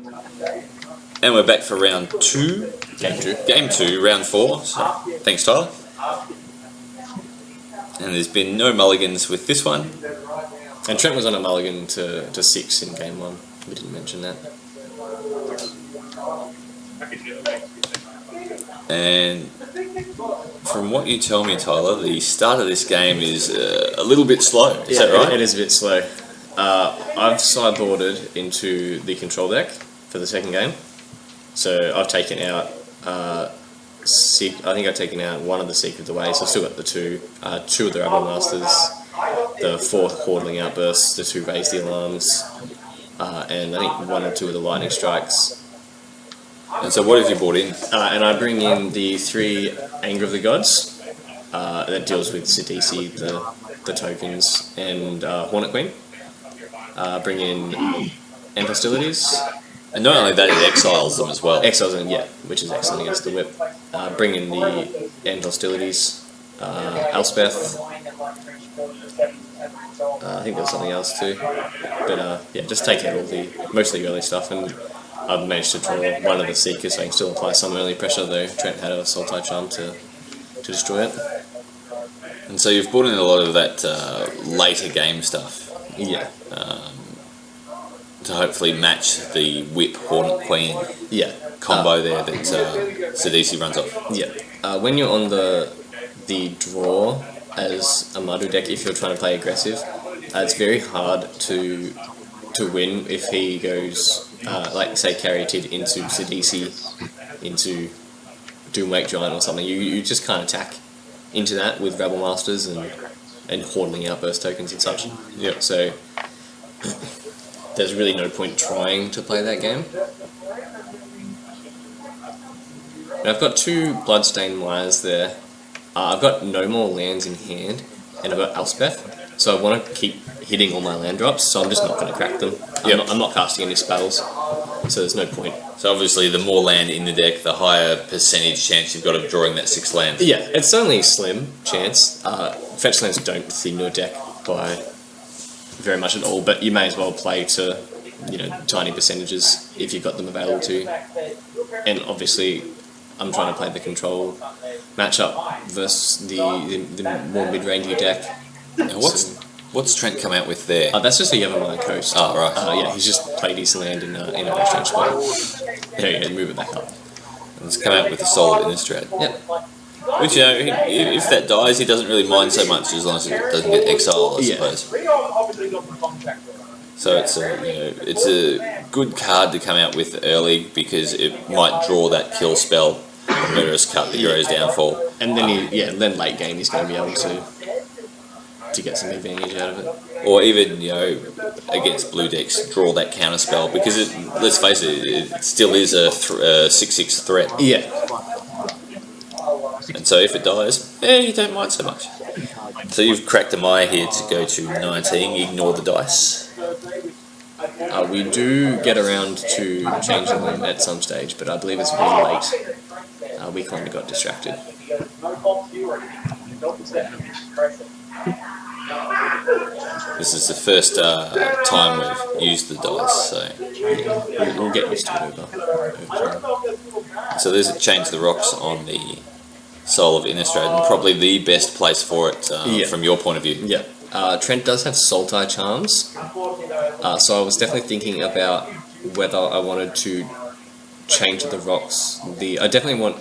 And we're back for round 2. Game 2, round 4. So, thanks, Tyler. And there's been no mulligans with this one. And Trent was on a mulligan to 6 in game 1. We didn't mention that. And from what you tell me, Tyler, the start of this game is a little bit slow. Is that right? It is a bit slow. I've sideboarded into the control deck for the second game. So I've taken out, I think I've taken out one of the Secret Away, so I've still got the 2 of the Rebel Masters, the 4 Hordling Outbursts, the 2 Raise the Alarms, and I think 1 or 2 of the Lightning Strikes. And so what have you brought in? And I bring in the 3 Anger of the Gods, that deals with Sidisi, the tokens, and Hornet Queen. Bring in End Hostilities. And not only that, it exiles them as well. Exiles them, yeah, which is excellent against the whip. Bring in the End Hostilities, Elspeth. I think there was something else too. But yeah, just take out mostly early stuff, and I've managed to draw one of the Seekers, so I can still apply some early pressure, though Trent had a Sultai Charm to destroy it. And so you've brought in a lot of that later game stuff. Yeah. To hopefully match the Whip Hornet Queen combo there that Sidisi runs off. Yeah. When you're on the draw as a Madhu deck, if you're trying to play aggressive, it's very hard to win if he goes, like say Caryatid into Sidisi, into Doomwake Giant or something. You just can't attack into that with Rebel Masters and Hordling Outburst tokens and such. Yep. So there's really no point trying to play that game. And I've got 2 Bloodstained Wires there. I've got no more lands in hand, and I've got Elspeth, so I want to keep hitting all my land drops, so I'm just not going to crack them. I'm not casting any spells, so there's no point. So obviously the more land in the deck, the higher percentage chance you've got of drawing that 6 land. Yeah, it's only a slim chance. Fetch lands don't thin your deck by very much at all, but you may as well play to, tiny percentages if you've got them available to. And obviously, I'm trying to play the control matchup versus the more mid-rangey deck. Now what's Trent come out with there? That's just a Yavimaya Coast. Oh, right. Yeah, he's just played his land in a very strange spot. There you go, move it back up. And it's come out with a Soul of Innistrad. Yep. Which, if that dies, he doesn't really mind so much as long as it doesn't get exiled, I suppose. So it's a good card to come out with early because it might draw that kill spell, Murderous Cut, the Hero's Downfall. And then then late game he's going to be able to get some advantage out of it. Or even, against blue decks, draw that counter spell because let's face it, it still is a 6/6 threat. Yeah. And so if it dies, you don't mind so much. So you've cracked a Maya here to go to 19, ignore the dice. We do get around to changing them at some stage, but I believe it's really late. We kind of got distracted. This is the first time we've used the dice, so we'll get used to it over time. So there's a Change the Rocks on the Soul of Innistrad, and probably the best place for it from your point of view. Yeah. Trent does have Sultai Charms, so I was definitely thinking about whether I wanted to change the rocks. I definitely want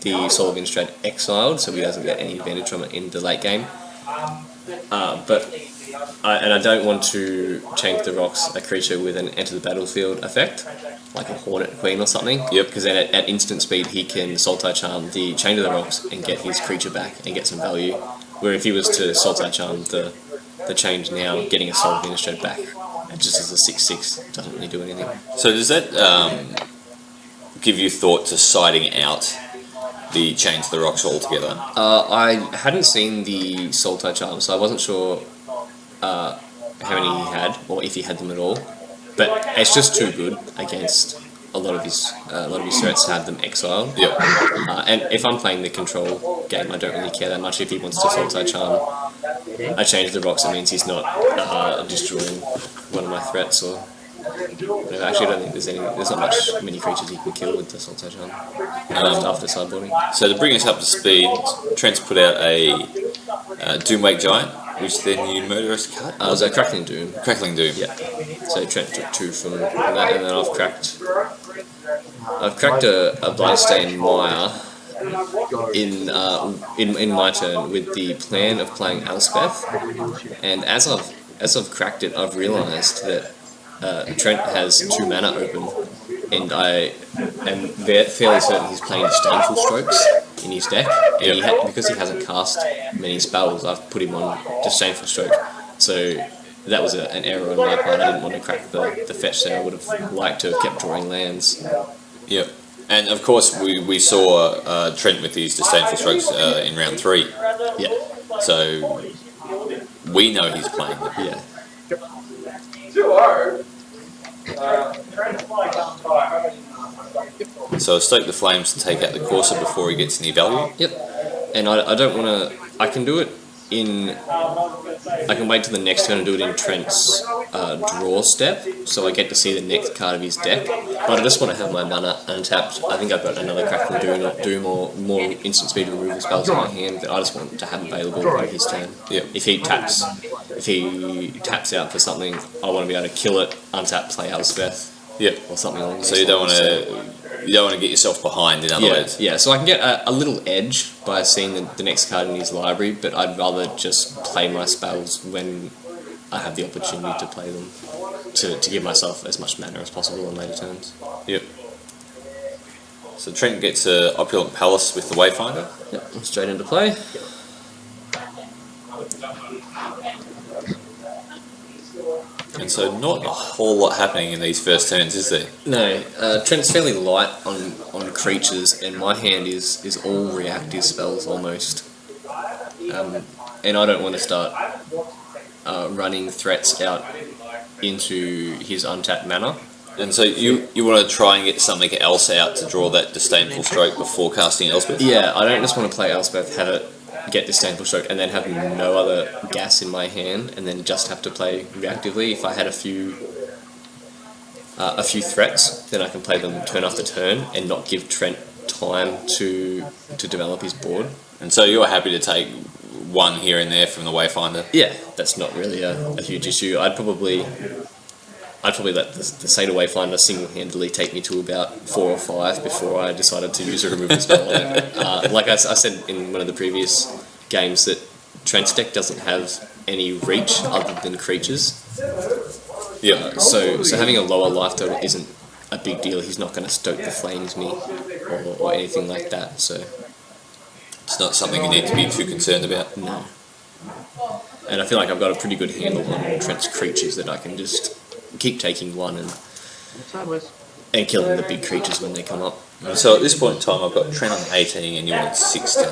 the Soul of Innistrad exiled, so he doesn't get any advantage from it in the late game. I don't want to change the rocks a creature with an enter the battlefield effect, like a Hornet Queen or something. Yep. Because then at instant speed he can Sultai Charm the Change of the Rocks and get his creature back and get some value. Where if he was to Sultai Charm the change now, getting a Soul of Innistrad back, just as a 6/6 doesn't really do anything. So does that give you thought to siding out the Change the Rocks altogether? I hadn't seen the Sultai Charm, so I wasn't sure how many he had, or if he had them at all. But it's just too good against a lot of his threats to have them exiled. Yep. And if I'm playing the control game, I don't really care that much if he wants to Sultai Charm. I change the rocks, it means he's not destroying one of my threats or No, actually, I don't think there's not many creatures you can kill with the Salto Charm after sideboarding. So to bring us up to speed, Trent's put out a Doomwake Giant, which then you murderous cut. It was a Crackling Doom. Crackling Doom. Yeah. So Trent took 2 from that, and then I've cracked a Bloodstained Mire in my turn with the plan of playing Elspeth, and as I've cracked it, I've realised that Trent has 2 mana open, and I am fairly certain he's playing Disdainful Strokes in his deck, and because he hasn't cast many spells, I've put him on Disdainful Stroke. So that was an error on my part. I didn't want to crack the fetch there. I would have liked to have kept drawing lands. Yep. And of course, we saw Trent with his Disdainful Strokes in round 3. Yeah. So we know he's playing them. Yeah. So Stoke the Flames to take out the Corsair before he gets any value. Yep. And I don't want to. I can do it in. I can wait till the next turn and do it in Trent's draw step, so I get to see the next card of his deck. But I just want to have my mana untapped. I think I've got another Crackling Doom or more instant speed removal spells in my hand that I just want to have available by his turn. Yep. If he taps out for something, I want to be able to kill it, untap, play Elspeth. Yep. Or something along those So you don't want to get yourself behind, in other words. Yeah, so I can get a little edge by seeing the next card in his library, but I'd rather just play my spells when I have the opportunity to play them, to give myself as much mana as possible on later turns. Yep. So Trent gets a Opulent Palace with the Wayfinder. Yep, straight into play. And so not a whole lot happening in these first turns, is there? No, Trent's fairly light on creatures, and my hand is all reactive spells almost. And I don't want to start running threats out into his untapped mana. And so you want to try and get something else out to draw that Disdainful Stroke before casting Elspeth? Yeah, I don't just want to play Elspeth, have it get Disdainful Stroke, and then have no other gas in my hand, and then just have to play reactively. If I had a few threats, then I can play them turn after turn and not give Trent time to develop his board. And so you're happy to take one here and there from the Wayfinder? Yeah, that's not really a huge issue. I'd probably let the Seder Wayfinder single-handedly take me to about 4 or 5 before I decided to use a removal spell on it. Like I said in one of the previous games, that Trent's deck doesn't have any reach other than creatures. Yeah. So having a lower life total isn't a big deal. He's not going to Stoke the Flames me or anything like that. So it's not something you need to be too concerned about. No. And I feel like I've got a pretty good handle on Trent's creatures, that I can just keep taking one and killing the big creatures when they come up. So at this point in time, I've got Trent on 18 and you want 16.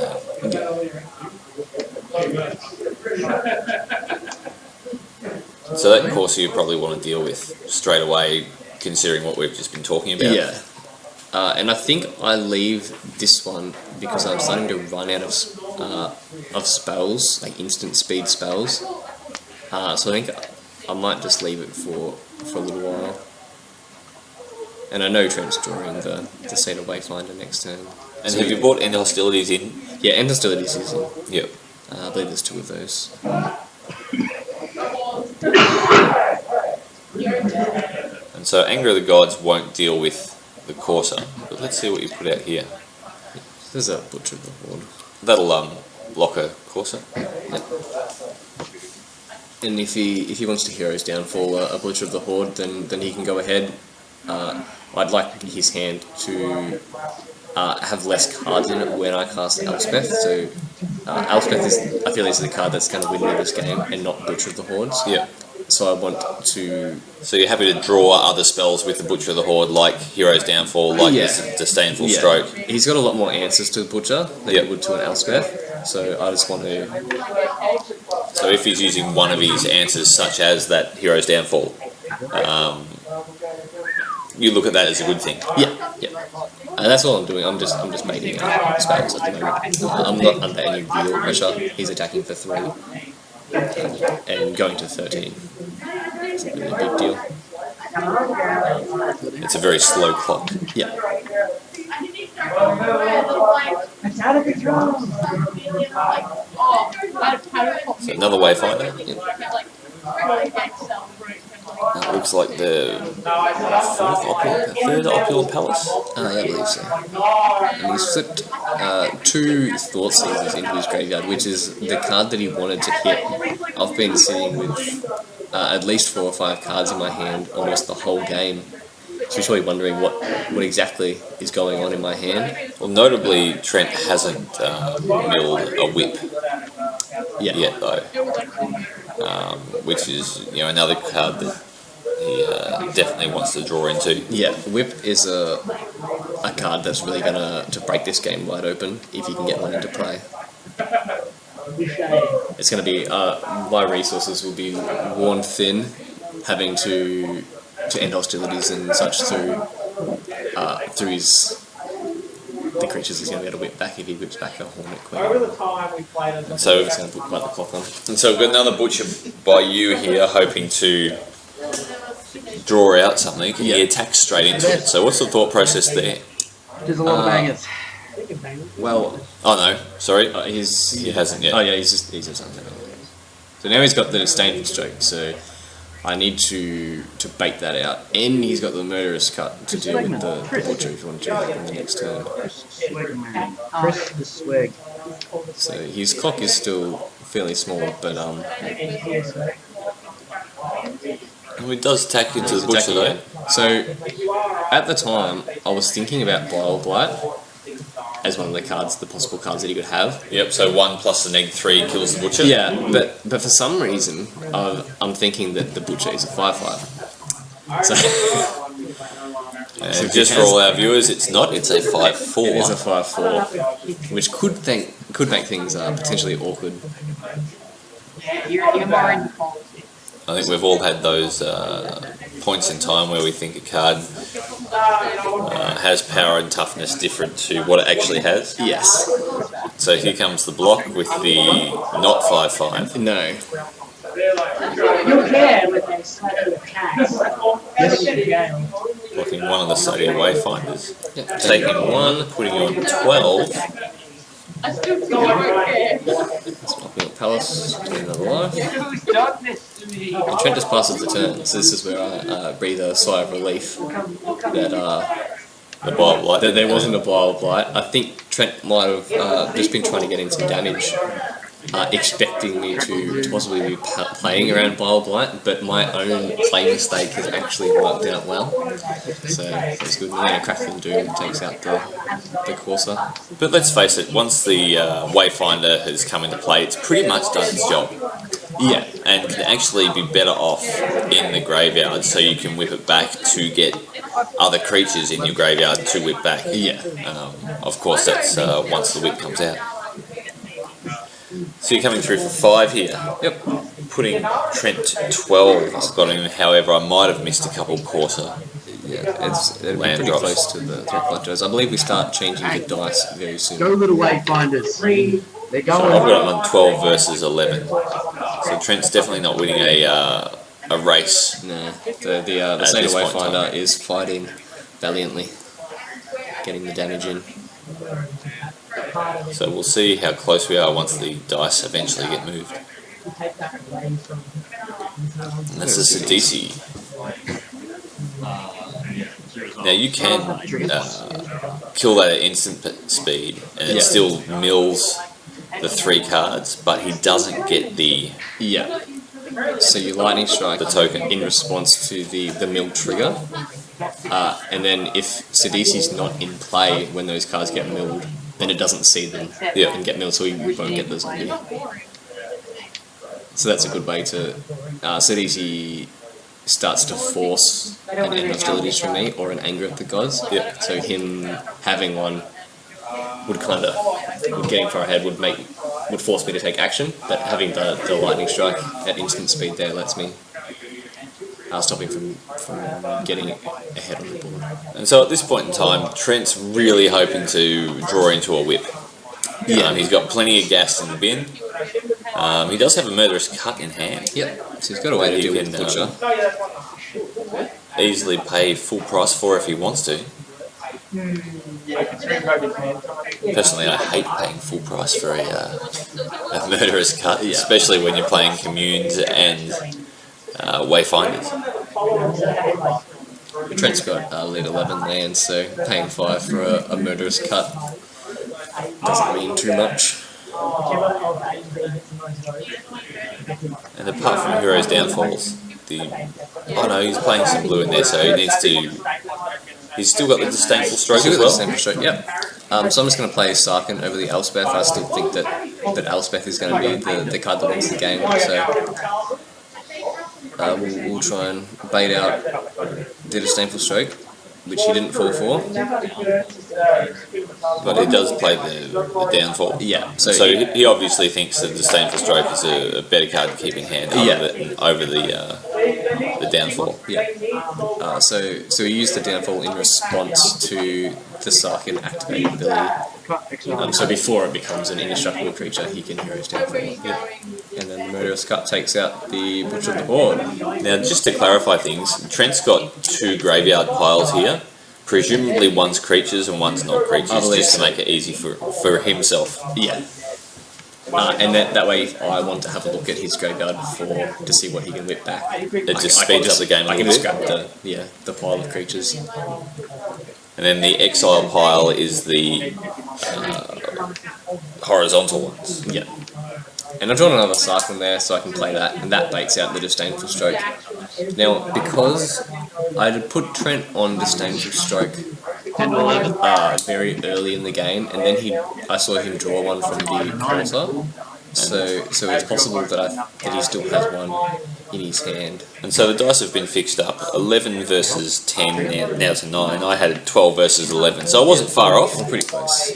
So that Corsair you probably want to deal with straight away, considering what we've just been talking about. Yeah. And I think I leave this one because I'm starting to run out of spells, like instant speed spells. So I think I might just leave it for a little while. And I know Trent's drawing the Seder Wayfinder next turn. And so have you brought End Hostilities in? Yeah, End Hostilities is in. Yep. I believe there's 2 of those. And so Anger of the Gods won't deal with the Corsair, but let's see what you put out here. There's a Butcher of the Horde. That'll block a Corsair. Yep. And if he wants to Hero's Downfall a Butcher of the Horde, then he can go ahead. I'd like his hand to have less cards in it when I cast Elspeth. So Elspeth I feel is the card that's going to win me this game, and not Butcher of the Hordes. Yeah. So I want to. So you're happy to draw other spells with the Butcher of the Horde, like Hero's Downfall, like this Disdainful Stroke. He's got a lot more answers to the Butcher than he would to an Elspeth. So I just want to. So if he's using one of his answers, such as that Hero's Downfall, you look at that as a good thing. Yeah. That's all I'm doing. I'm just making spells at the moment. I'm not under any real pressure. He's attacking for 3 and going to 13. It's not really a big deal. It's a very slow clock. Yeah. So another wayfinder. Yep. That looks like the third opulent palace. Yeah, I believe so. And he's flipped 2 Thought Seizers into his graveyard, which is the card that he wanted to hit. I've been sitting with at least 4 or 5 cards in my hand almost the whole game. So you're probably wondering what exactly is going on in my hand. Well, notably, Trent hasn't milled a whip yet, though, which is another card that he definitely wants to draw into. Yeah, Whip is a card that's really going to break this game wide open if you can get one into play. It's going to be my resources will be worn thin, having to end hostilities and such through the creatures he's going to be able to whip back if he whips back a Hornet Queen. And so it's going to put quite the clock on. And so we've got another butcher by you here, hoping to draw out something. He attacks straight into it. So what's the thought process there? There's a lot of bangers. Well, oh no, sorry, he hasn't yet. Oh yeah, he's just done that. So now he's got the disdainful stroke. So I need to bait that out, and he's got the murderous cut to deal with the butcher if you want to do that in the next turn. Press the swag. So his clock is still fairly small, but He does attack into the butcher though. So at the time, I was thinking about Bile Blight as one of the cards, the possible cards that he could have. Yep. So 1 plus the -3 kills the butcher. Yeah, but for some reason, I'm thinking that the butcher is a 5/5. So. And just for all our viewers, it's not. It's a 5/4. It is a 5/4, which could make things potentially awkward. You're more into politics. I think we've all had those points in time where we think a card has power and toughness different to what it actually has. Yes. So here comes the block with the not 5/5. No. You can with a slightly attacks. Blocking one of the Sadia Wayfinders. Yep. Taking 1, putting you on 12. I still think I'm okay. Swapping up Palace, getting another life. Who's done this to me? And Trent just passes the turn, so this is where I breathe a sigh of relief that The Bile Blight. there wasn't a Bile Blight. I think Trent might have just been trying to get in some damage, expecting me to possibly be playing around Bile Blight, but my own play mistake has actually worked out well. So it's good. And then a Crackling Doom takes out the Corsair. But let's face it, once the Wayfinder has come into play, it's pretty much done its job. Yeah. And can actually be better off in the graveyard, so you can whip it back to get other creatures in your graveyard to whip back. Yeah. Of course, that's once the whip comes out. So you're coming through for 5 here. Yep. Putting Trent to 12. I've got him. However, I might have missed a couple Corsair. Yeah, it'll be Land pretty drops. close to the threat fluctuators. I believe we start changing the dice very soon. Go little wayfinders. They're So I've going. got him on 12 versus 11. So Trent's definitely not winning a race. No, the At Satyr this point in Wayfinder time. is fighting valiantly, getting the damage in. So we'll see how close we are once the dice eventually get moved. And that's the Sidisi. Now you can kill that at instant speed, and it Yeah. still mills the 3 cards, but he doesn't get the Yeah. So you lightning strike The token. in response to the mill trigger, and then if Sidisi's not in play when those cards get milled, then it doesn't see them Yeah. and get milled, so we won't get the zombie. So that's a good way to. Sidisi starts to force an end hostilities from me or an anger at the gods. Yeah. So him having one would get him far ahead would force me to take action, but having the lightning strike at instant speed there lets me stop him from getting ahead on the board. And so at this point in time, Trent's really hoping to draw into a whip. Yeah. He's got plenty of gas in the bin. He does have a murderous cut in hand. Yep. So he's got a way to You deal with can, Butcher. easily pay full price for if he wants to. Personally, I hate paying full price for a murderous cut, especially when you're playing communes and wayfinders. Trent's got lead 11 lands, so paying 5 for a murderous cut doesn't mean too much. And apart from Hero's Downfalls, he's playing some blue in there, so he needs to. He's still got the Disdainful Stroke as well. Disdainful Stroke, yep. So I'm just going to play Sarkin over the Elspeth. I still think that Elspeth is going to be the card that wins the game, so we'll try and bait out the Disdainful Stroke, which he didn't fall for. But he does play the Downfall. Yeah. So he obviously thinks that the Disdainful Stroke is a better card to keep in hand over the Downfall. Yeah. So he used the Downfall in response to the Sarkin activating ability. So before it becomes an indestructible creature, he can Hero's Downfall. Yeah. And then the Murderous Cut takes out the Butcher of the Board. Now, just to clarify things, Trent's got 2 graveyard piles here. Presumably one's creatures and one's not creatures, just to make it easy for himself. Yeah. And that way, if I want to have a look at his graveyard to see what he can whip back, it just speeds up the game a little bit. I can just grab the pile of creatures. And then the exile pile is the horizontal ones. Yeah. And I've drawn another Sarkin there, so I can play that, and that baits out the Disdainful Stroke. Now, because I had put Trent on Disdainful Stroke 10 to 11. Very early in the game, and then I saw him draw one from the corner. So it's possible that he still has one in his hand. And so the dice have been fixed up. 11 versus 10, now to 9. I had 12 versus 11, so I wasn't far off. Pretty close.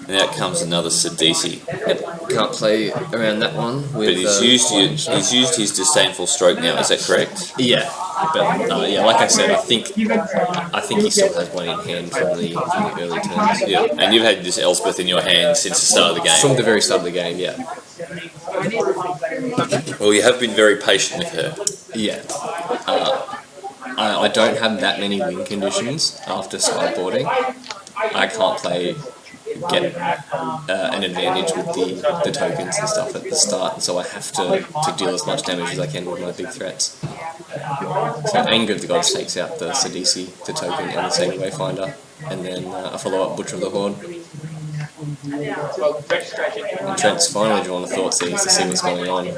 And out comes another Sidisi. Yep. Can't play around that one. With, but he's used his Disdainful Stroke now. Is that correct? Yeah. But like I said, I think he still has one in hand from the early turns. Yeah. And you've had this Elspeth in your hand since the start of the game. From the very start of the game, yeah. Well, you have been very patient with her. Yeah. I don't have that many win conditions after sideboarding. I can't get an advantage with the tokens and stuff at the start, so I have to deal as much damage as I can with my big threats. So Anger of the Gods takes out the Sidisi, the token, and the Sacred Wayfinder, and then a follow-up Butcher of the Horde. And Trent's finally drawn the Thought Seeds to see what's going on.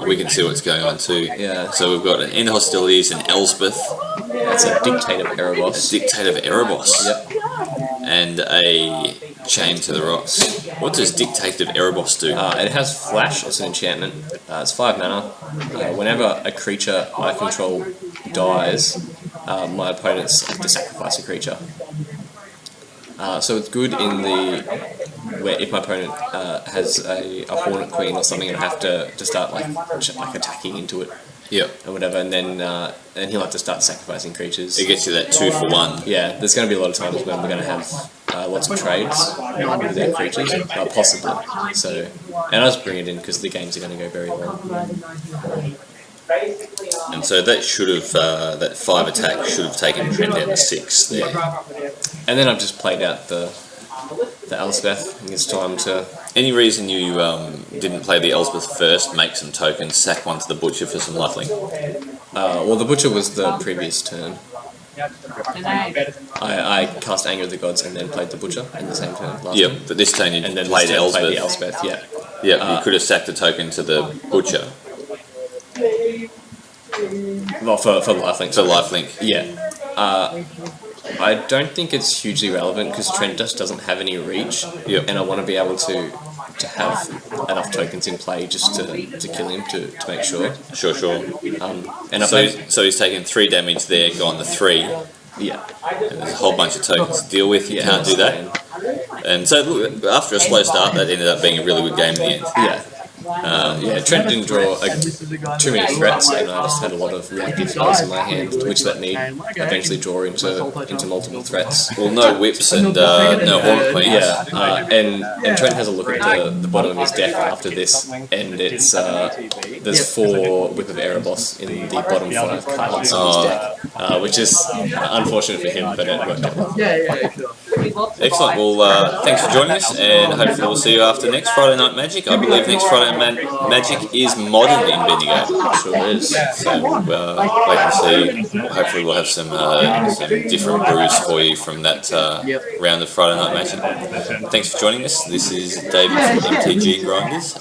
We can see what's going on too. Yeah. So we've got an End Hostilities and Elspeth. That's a Dictate of Erebos. A Dictate of Erebos. Yep. And a Chain to the Rocks. What does Dictate of Erebos do? It has Flash as an enchantment. It's 5 mana. Whenever a creature I control dies, my opponents have to sacrifice a creature. So it's good in where if my opponent has a Hornet Queen or something, and I have to start like attacking into it. Yep. Or whatever, and then he'll have to start sacrificing creatures. It gets you that 2 for 1. Yeah, there's going to be a lot of times when we're going to have lots of trades with their creatures, possibly. So, and I just bring it in because the games are going to go very well. And so that should have that 5 attack should have taken Trent down to 6 there. And then I've just played out the Elspeth. I think it's time to. Any reason you didn't play the Elspeth first, make some tokens, sack one to the Butcher for some lifelink? Well, the Butcher was the previous turn. I cast Anger of the Gods and then played the Butcher in the same turn. Yep, but this turn you played Elspeth. Played the Elspeth, yeah. Yeah, you could have sacked a token to the Butcher. Well, for lifelink. For lifelink. Yeah. I don't think it's hugely relevant because Trent just doesn't have any reach, and I want to be able to have enough tokens in play just to kill him to make sure. Sure. And so he's taken 3 damage there, gone to 3. Yeah. And there's a whole bunch of tokens to deal with. You can't do that. And so look, after a slow start, that ended up being a really good game in the end. Yeah. Yeah, Trent didn't draw too many threats, and I just had a lot of reactive spells in my hand, which let me eventually draw into multiple threats. Well, no whips and no horn queens. Yeah, and Trent has a look at the bottom of his deck after this, and it's there's 4 Whip of Erebos in the bottom 5 cards of his deck, which is unfortunate for him, but it worked out well. Yeah, sure. Excellent. Well, thanks for joining us, and hopefully we'll see you after next Friday Night Magic. I believe next Friday Night Magic is modern in Bendigo. Sure is. So wait and see. Hopefully we'll have some different brews for you from that round of Friday Night Magic. Thanks for joining us. This is David from MTG Grinders.